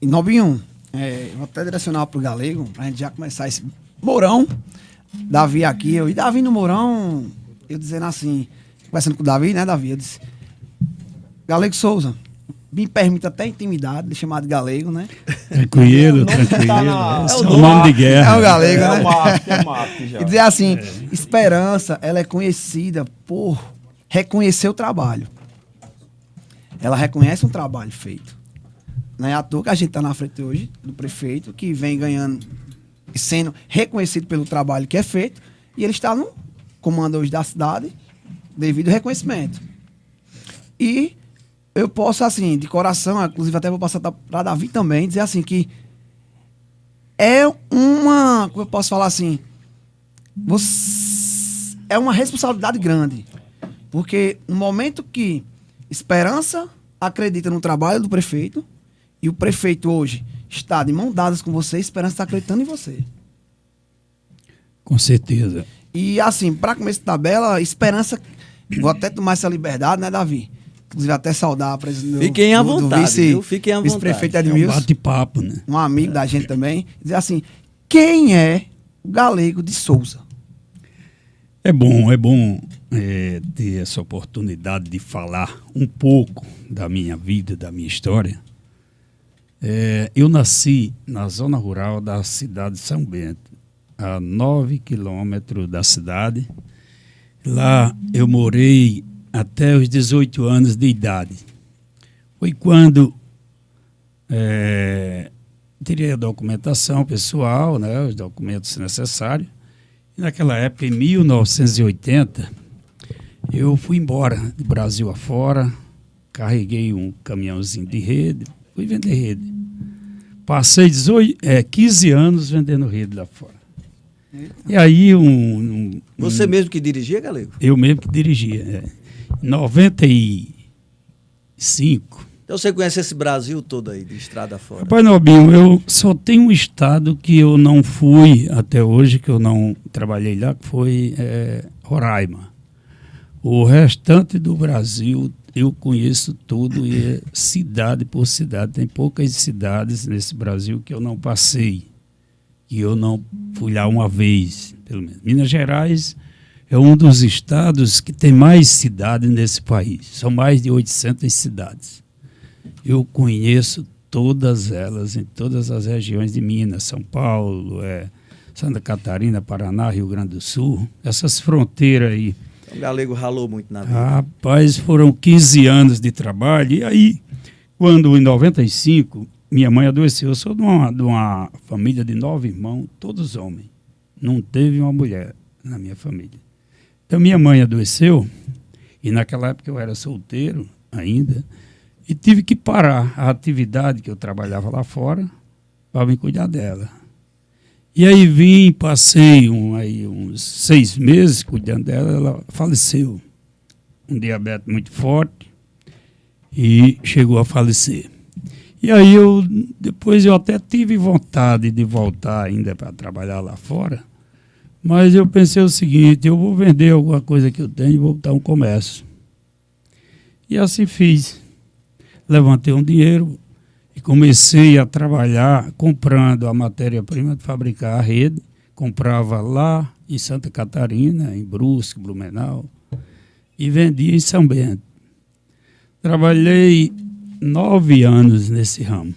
E Nobinho, vou até direcionar pro Galego, pra gente já começar esse Mourão. Davi aqui, e Davi no Mourão, eu dizendo assim, conversando com o Davi, né, Davi? Eu disse, Galego Souza, me permite até intimidade de chamar de Galego, né? Tranquilo. É o nome de guerra. É o Galego, né? É o Marte já. E dizer assim, Esperança, ela é conhecida por reconhecer o trabalho. Ela reconhece um trabalho feito. Não é à toa que a gente está na frente hoje do prefeito, que vem ganhando e sendo reconhecido pelo trabalho que é feito, e ele está no comando hoje da cidade devido ao reconhecimento. E eu posso, assim, de coração, inclusive até vou passar para Davi também, dizer assim que é uma, como eu posso falar assim, é uma responsabilidade grande. Porque no momento que Esperança acredita no trabalho do prefeito, e o prefeito hoje está de mão dadas com você, Esperança está acreditando em você. Com certeza. E assim, para começo de tabela, Esperança, vou até tomar essa liberdade, né, Davi? Inclusive até saudar a presença Fiquem à vontade, viu? Fiquem à vontade. Vice-prefeito É um Edmilson, bate-papo, né? um amigo da gente também, dizer assim, quem é o Galego de Souza? É bom ter essa oportunidade de falar um pouco da minha vida, da minha história. Eu nasci na zona rural da cidade de São Bento, a 9 quilômetros da cidade. Lá eu morei até os 18 anos de idade. Foi quando tirei a documentação pessoal, né, os documentos necessários. E naquela época, em 1980, eu fui embora do Brasil afora, carreguei um caminhãozinho de rede, fui vender rede. Passei 15 anos vendendo rede lá fora. E aí Você mesmo que dirigia, Galego? Eu mesmo que dirigia. Em 95. Então você conhece esse Brasil todo aí, de estrada fora? Rapaz, Nobinho, eu só tenho um estado que eu não fui até hoje, que eu não trabalhei lá, que foi Roraima. O restante do Brasil eu conheço tudo, e é cidade por cidade. Tem poucas cidades nesse Brasil que eu não passei, que eu não fui lá uma vez, pelo menos. Minas Gerais é um dos estados que tem mais cidades nesse país. São mais de 800 cidades. Eu conheço todas elas, em todas as regiões de Minas, São Paulo, Santa Catarina, Paraná, Rio Grande do Sul, essas fronteiras aí. O Galego ralou muito na vida. Rapaz, foram 15 anos de trabalho. E aí, quando em 95, minha mãe adoeceu. Eu sou de uma família de 9 irmãos, todos homens. Não teve uma mulher na minha família. Então, minha mãe adoeceu, e naquela época eu era solteiro ainda, e tive que parar a atividade que eu trabalhava lá fora para me cuidar dela. E aí passei uns 6 meses cuidando dela, ela faleceu. Um diabetes muito forte e chegou a falecer. E aí depois eu até tive vontade de voltar ainda para trabalhar lá fora, mas eu pensei o seguinte, eu vou vender alguma coisa que eu tenho e vou botar um comércio. E assim fiz. Levantei um dinheiro e comecei a trabalhar comprando a matéria-prima de fabricar a rede. Comprava lá em Santa Catarina, em Brusque, Blumenau, e vendia em São Bento. Trabalhei 9 anos nesse ramo.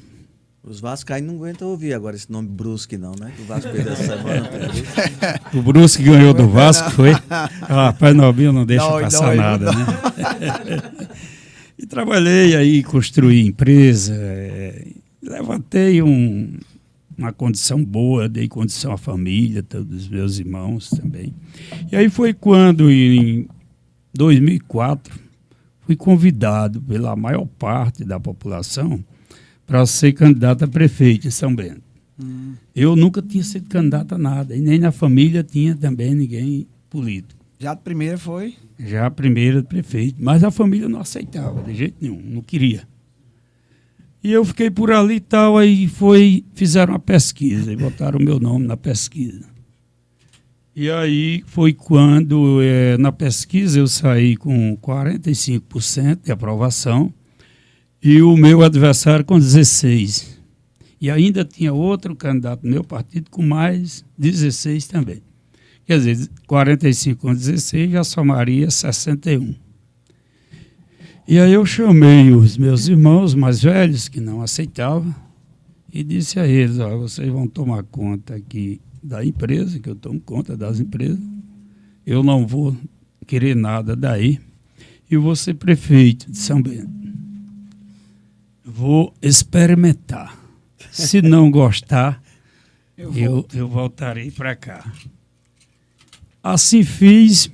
Os vascaínos não aguentam ouvir agora esse nome Brusque não, né? O Vasco perdeu essa semana. O Brusque ganhou do Vasco, foi? Rapaz, Nobinho não deixa passar nada, né? E trabalhei aí, construí empresa, levantei uma condição boa, dei condição à família, todos os meus irmãos também. E aí foi quando, em 2004, fui convidado pela maior parte da população para ser candidato a prefeito em São Bento. Eu nunca tinha sido candidato a nada, e nem na família tinha também ninguém político. Já de primeira foi? Já a primeira prefeito, mas a família não aceitava de jeito nenhum, não queria. E eu fiquei por ali e tal, aí fizeram uma pesquisa e botaram o meu nome na pesquisa. E aí foi quando, na pesquisa, eu saí com 45% de aprovação e o meu adversário com 16%. E ainda tinha outro candidato do meu partido com mais 16 também. Quer dizer, 45 com 16 já somaria 61. E aí eu chamei os meus irmãos mais velhos, que não aceitavam, e disse a eles, ó, vocês vão tomar conta aqui da empresa, que eu tomo conta das empresas, eu não vou querer nada daí, e vou ser prefeito de São Bento. Vou experimentar. Se não gostar, eu voltarei para cá. Assim fiz,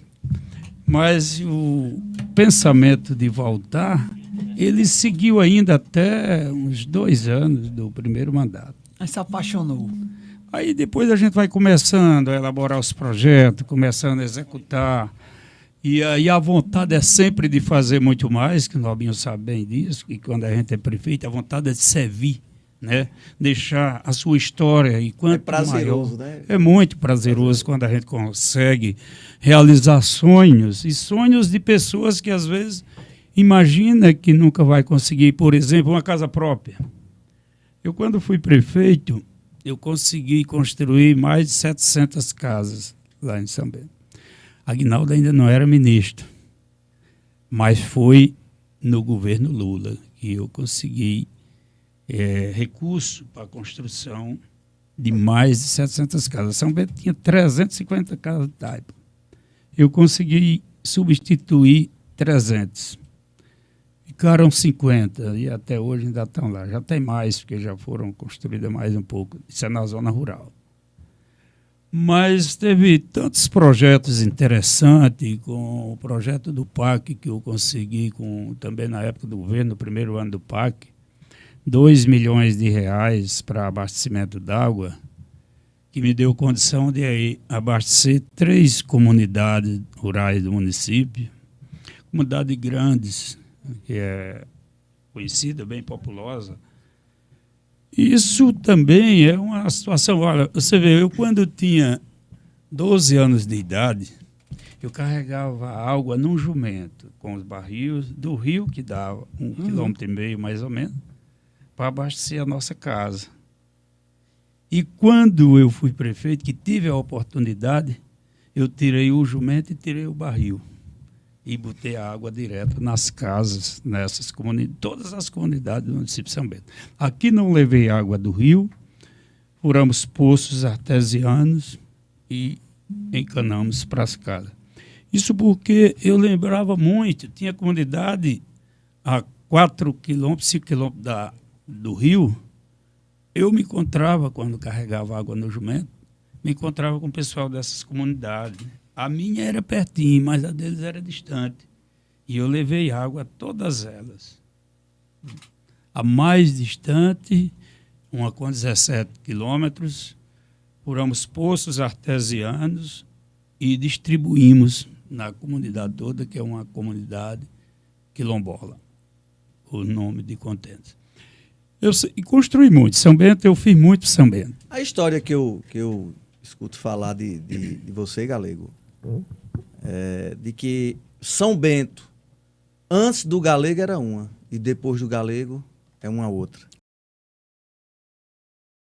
mas o pensamento de voltar, ele seguiu ainda até uns 2 anos do primeiro mandato. Aí se apaixonou. Aí depois a gente vai começando a elaborar os projetos, começando a executar. E aí a vontade é sempre de fazer muito mais, que o Nobinho sabe bem disso, que quando a gente é prefeito, a vontade é de servir, né? Deixar a sua história. E quanto É prazeroso, maior, né? É muito prazeroso quando a gente consegue realizar sonhos, e sonhos de pessoas que às vezes imagina que nunca vai conseguir, por exemplo, uma casa própria. Eu, quando fui prefeito, eu consegui construir mais de 700 casas lá em São Bento. Aguinaldo ainda não era ministro, mas foi no governo Lula que eu consegui recurso para a construção de mais de 700 casas. São Bento tinha 350 casas de taipa. Eu consegui substituir 300. Ficaram 50 e até hoje ainda estão lá. Já tem mais, porque já foram construídas mais um pouco. Isso é na zona rural. Mas teve tantos projetos interessantes, com o projeto do PAC, que eu consegui também na época do governo, no primeiro ano do PAC, 2 milhões de reais para abastecimento d'água, que me deu condição de aí abastecer 3 comunidades rurais do município, comunidades grandes, que é conhecida, bem populosa. Isso também é uma situação. Olha, você vê, eu quando tinha 12 anos de idade, eu carregava água num jumento, com os barris do rio, que dava 1,5 quilômetro mais ou menos, para abastecer a nossa casa. E quando eu fui prefeito, que tive a oportunidade, eu tirei o jumento e tirei o barril. E botei a água direto nas casas, nessas comunidades, todas as comunidades do município de São Bento. Aqui não levei água do rio, furamos poços artesianos e encanamos para as casas. Isso porque eu lembrava muito, tinha comunidade a 4 quilômetros, 5 quilômetros do rio. Eu me encontrava, quando carregava água no jumento, me encontrava com o pessoal dessas comunidades. A minha era pertinho, mas a deles era distante. E eu levei água a todas elas. A mais distante, uma com 17 quilômetros, furamos poços artesianos e distribuímos na comunidade toda, que é uma comunidade quilombola, o nome de Contentes. E construí muito. São Bento, eu fiz muito São Bento. A história que eu escuto falar de você, Galego, de que São Bento, antes do Galego era uma, e depois do Galego é uma outra.